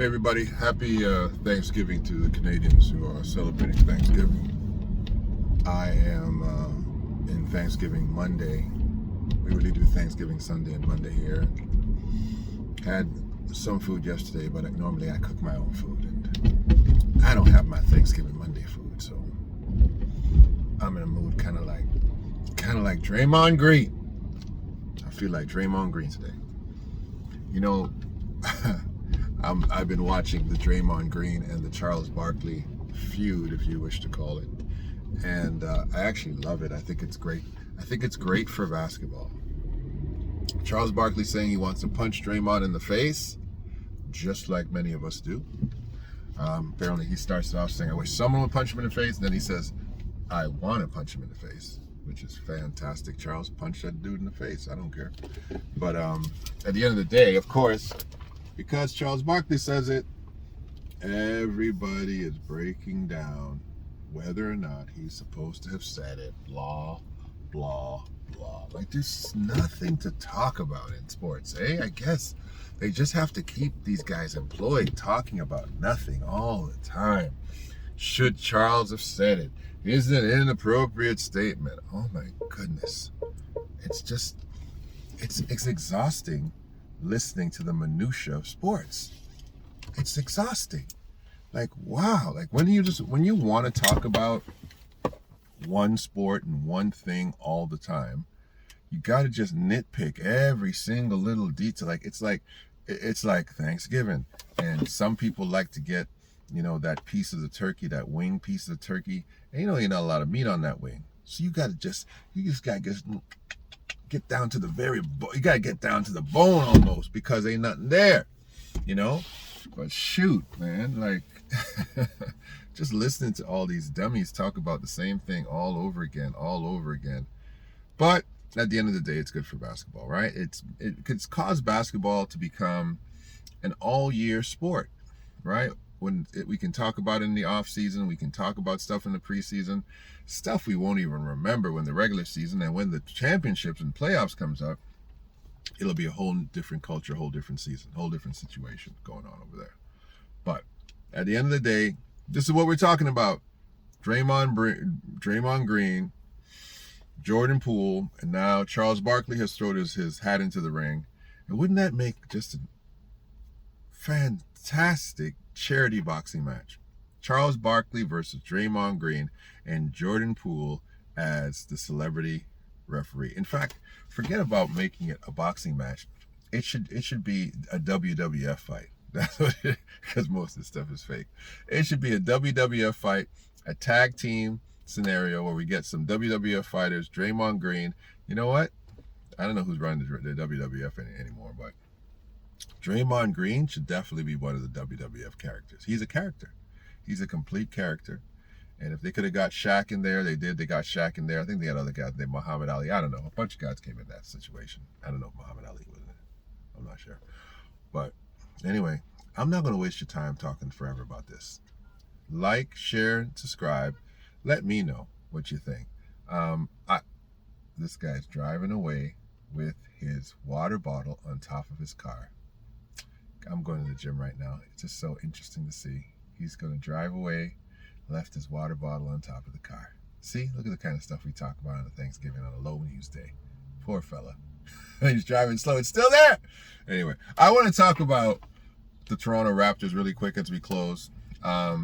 Hey everybody, happy Thanksgiving to the Canadians who are celebrating Thanksgiving. I am in Thanksgiving Monday. We really do Thanksgiving Sunday and Monday here. Had some food yesterday, but normally I cook my own food, and I don't have my Thanksgiving Monday food, so I'm in a mood kind of like Draymond Green. I feel like Draymond Green today. You know, I've been watching the Draymond Green and the Charles Barkley feud, if you wish to call it, and I actually love it. I think it's great. I think it's great for basketball. Charles Barkley saying he wants to punch Draymond in the face, just like many of us do. Apparently, he starts off saying, "I wish someone would punch him in the face," and then he says, "I want to punch him in the face," which is fantastic. Charles, punch that dude in the face. I don't care. But at the end of the day, of course, because Charles Barkley says it, everybody is breaking down whether or not he's supposed to have said it. Blah, blah, blah. Like, there's nothing to talk about in sports, eh? I guess they just have to keep these guys employed talking about nothing all the time. Should Charles have said it? Is it an inappropriate statement? Oh my goodness. It's exhausting listening to the minutia of sports. It's exhausting. Like, wow. Like, when you want to talk about one sport and one thing all the time, you got to just nitpick every single little detail. It's like Thanksgiving, and some people like to get, that piece of the turkey, that wing piece of the turkey, and you're not a lot of meat on that wing. So you just got to get down to the you got to get down to the bone almost, because ain't nothing there, But shoot, man, like, just listening to all these dummies talk about the same thing all over again. But at the end of the day, it's good for basketball, right? It's caused basketball to become an all-year sport, right? We can talk about it in the off season, we can talk about stuff in the preseason, stuff we won't even remember when the regular season, and when the championships and playoffs comes up, it'll be a whole different culture, whole different season, whole different situation going on over there. But at the end of the day, this is what we're talking about. Draymond Green, Jordan Poole, and now Charles Barkley has thrown his hat into the ring. And wouldn't that make just a fantastic charity boxing match? Charles Barkley versus Draymond Green, and Jordan Poole as the celebrity referee. In fact, forget about making it a boxing match. It should be a WWF fight. That's what because most of the stuff is fake. It should be a WWF fight, a tag team scenario where we get some WWF fighters, Draymond Green. You know what? I don't know who's running the WWF anymore, but Draymond Green should definitely be one of the WWF characters. He's a character. He's a complete character. And if they could have got Shaq in there, they did. They got Shaq in there. I think they had other guys named Muhammad Ali. I don't know. A bunch of guys came in that situation. I don't know if Muhammad Ali was in it. I'm not sure. But anyway, I'm not going to waste your time talking forever about this. Like, share, subscribe. Let me know what you think. This guy's driving away with his water bottle on top of his car. I'm going to the gym right now. It's just so interesting to see. He's going to drive away, left his water bottle on top of the car. See, look at the kind of stuff we talk about on Thanksgiving on a low news day. Poor fella. He's driving slow. It's still there. Anyway, I want to talk about the Toronto Raptors really quick as we close. I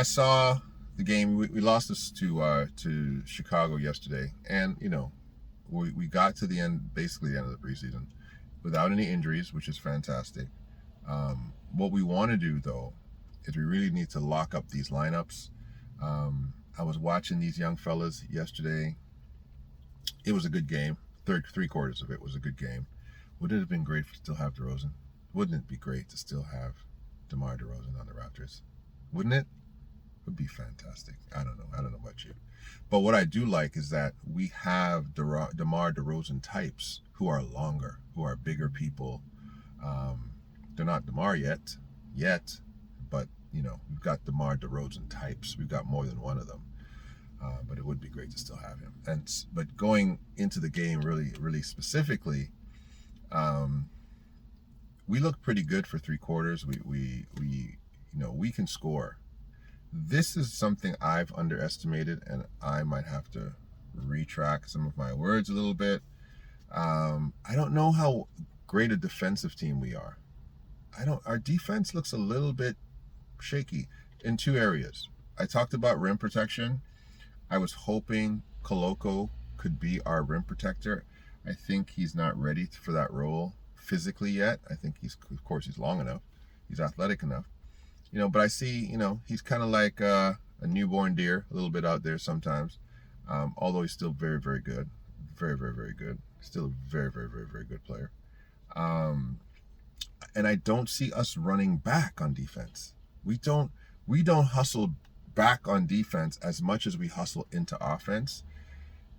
saw the game. We lost this to Chicago yesterday, and we got to the end, basically the end of the preseason, without any injuries, which is fantastic. What we want to do, though, is we really need to lock up these lineups. I was watching these young fellas yesterday. It was a good game. Three quarters of it was a good game. Would it have been great to still have DeRozan? Wouldn't it be great to still have DeMar DeRozan on the Raptors? Wouldn't it? It would be fantastic. I don't know about you. But what I do like is that we have DeMar DeRozan types who are longer, who are bigger people. They're not DeMar yet, but we've got DeMar DeRozan types. We've got more than one of them. But it would be great to still have him. But going into the game really, really specifically, we look pretty good for 3 quarters. We can score. This is something I've underestimated, and I might have to retract some of my words a little bit. I don't know how great a defensive team we are. Our defense looks a little bit shaky in 2 areas. I talked about rim protection. I was hoping Koloko could be our rim protector. I think he's not ready for that role physically yet. I think he's long enough. He's athletic enough. But I see, he's kind of like a newborn deer, a little bit out there sometimes. Although he's still very, very good. Very, very, very good. Still a very, very, very, very good player. And I don't see us running back on defense. We don't hustle back on defense as much as we hustle into offense.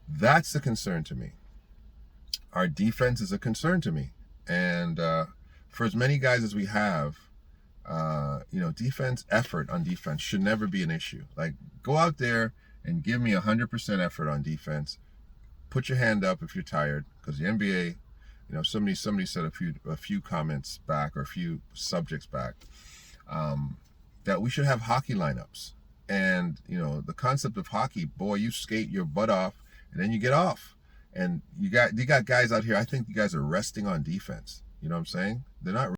That's a concern to me. Our defense is a concern to me. And for as many guys as we have, effort on defense should never be an issue. Like, go out there and give me 100% effort on defense. Put your hand up if you're tired, because the NBA, somebody said a few comments back, or a few subjects back, that we should have hockey lineups. And the concept of hockey, boy, you skate your butt off and then you get off. And you got guys out here, I think you guys are resting on defense. You know what I'm saying? They're not